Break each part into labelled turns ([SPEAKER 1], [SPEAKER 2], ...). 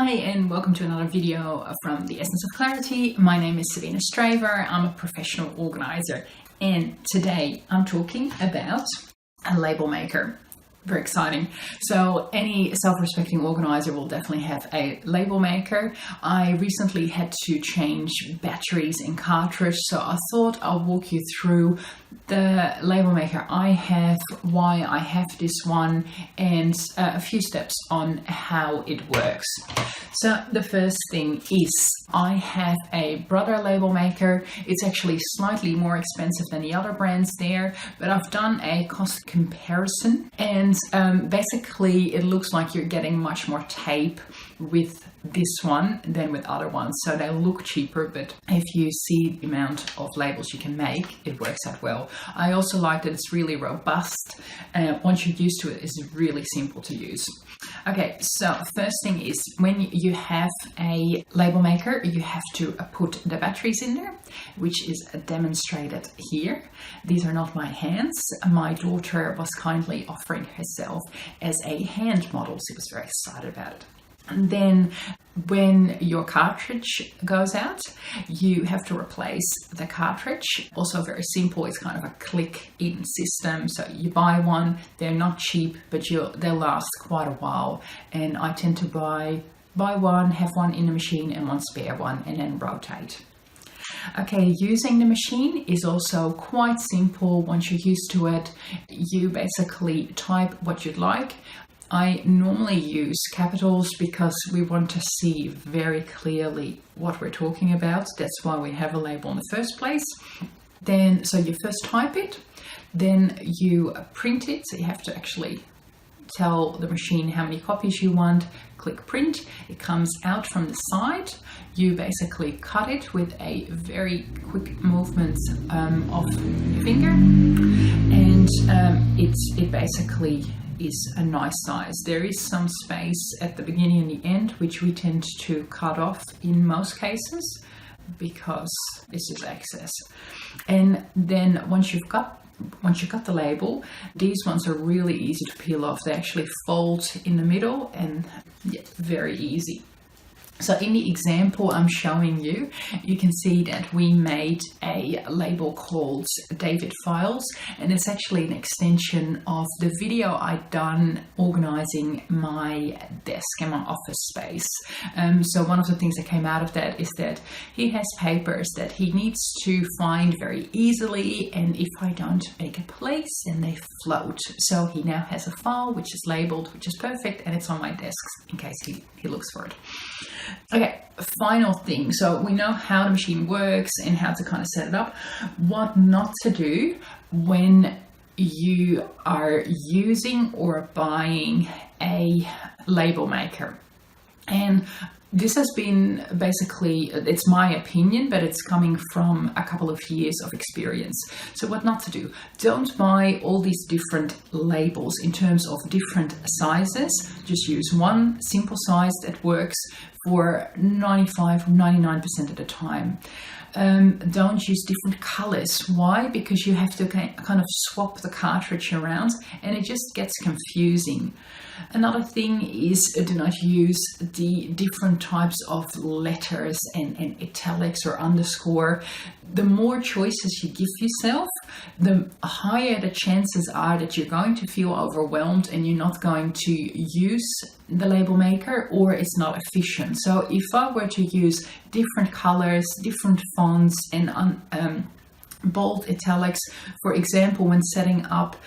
[SPEAKER 1] Hi and welcome to another video from The Essence of Clarity. My name is Sabina Straver. I'm a professional organizer and today I'm talking about a label maker. Very exciting. So any self-respecting organizer will definitely have a label maker. I recently had to change batteries in cartridge, so I thought I'll walk you through the label maker I have, why I have this one, and a few steps on how it works. So the first thing is I have a Brother label maker. It's actually slightly more expensive than the other brands there, but I've done a cost comparison, and basically it looks like you're getting much more tape with this one than with other ones. So they look cheaper, but if you see the amount of labels you can make, it works out well. I also like that it's really robust. Once you're used to it, it's really simple to use. Okay, so first thing is when you have a label maker, you have to put the batteries in there, which is demonstrated here. These are not my hands. My daughter was kindly offering herself as a hand model. She was very excited about it. And then when your cartridge goes out, you have to replace the cartridge. Also very simple, it's kind of a click-in system. So you buy one, they're not cheap, but they'll last quite a while. And I tend to buy one, have one in the machine and one spare one, and then rotate. Okay, using the machine is also quite simple. Once you're used to it, you basically type what you'd like. I normally use capitals because we want to see very clearly what we're talking about. That's why we have a label in the first place. Then, so you first type it, then you print it. So you have to actually tell the machine how many copies you want, click print, it comes out from the side. You basically cut it with a very quick movement of your finger, and it basically is a nice size. There is some space at the beginning and the end, which we tend to cut off in most cases because this is excess. And then once you got the label, these ones are really easy to peel off. They actually fold in the middle and yeah, very easy. So in the example I'm showing you, you can see that we made a label called David Files, and it's actually an extension of the video I'd done organizing my desk and my office space. So one of the things that came out of that is that he has papers that he needs to find very easily, and if I don't make a place, then they float. So he now has a file which is labeled, which is perfect, and it's on my desk in case he looks for it. Okay, final thing. So we know how the machine works and how to kind of set it up. What not to do when you are using or buying a label maker. And this has been basically, it's my opinion, but it's coming from a couple of years of experience. So what not to do. Don't buy all these different labels in terms of different sizes. Just use one simple size that works for 99% of the time. Don't use different colors. Why? Because you have to kind of swap the cartridge around and it just gets confusing. Another thing is do not use the different types of letters and italics or underscore. The more choices you give yourself, the higher the chances are that you're going to feel overwhelmed and you're not going to use the label maker, or it's not efficient. So if I were to use different colors, different fonts, and bold italics, for example, when setting up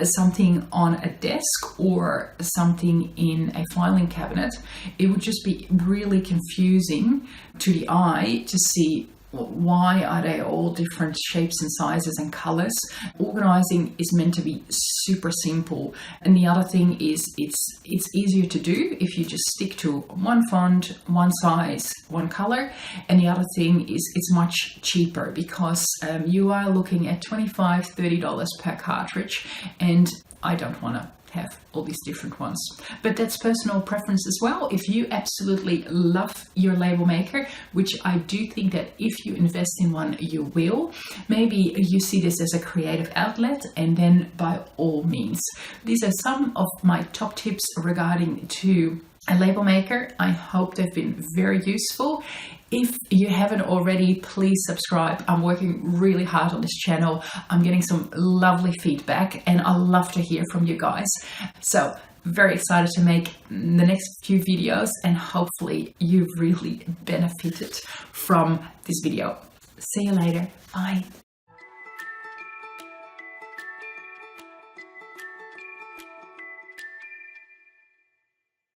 [SPEAKER 1] something on a desk or something in a filing cabinet, it would just be really confusing to the eye to see why are they all different shapes and sizes and colors. Organizing is meant to be super simple. And the other thing is it's easier to do if you just stick to one font, one size, one color. And the other thing is it's much cheaper because you are looking at $25, $30 per cartridge, and I don't want to have all these different ones. But that's personal preference as well. If you absolutely love your label maker, which I do think that if you invest in one, you will, maybe you see this as a creative outlet, and then by all means. These are some of my top tips regarding to a label maker. I hope they've been very useful. If you haven't already, please subscribe. I'm working really hard on this channel. I'm getting some lovely feedback and I love to hear from you guys. So very excited to make the next few videos and hopefully you've really benefited from this video. See you later. Bye.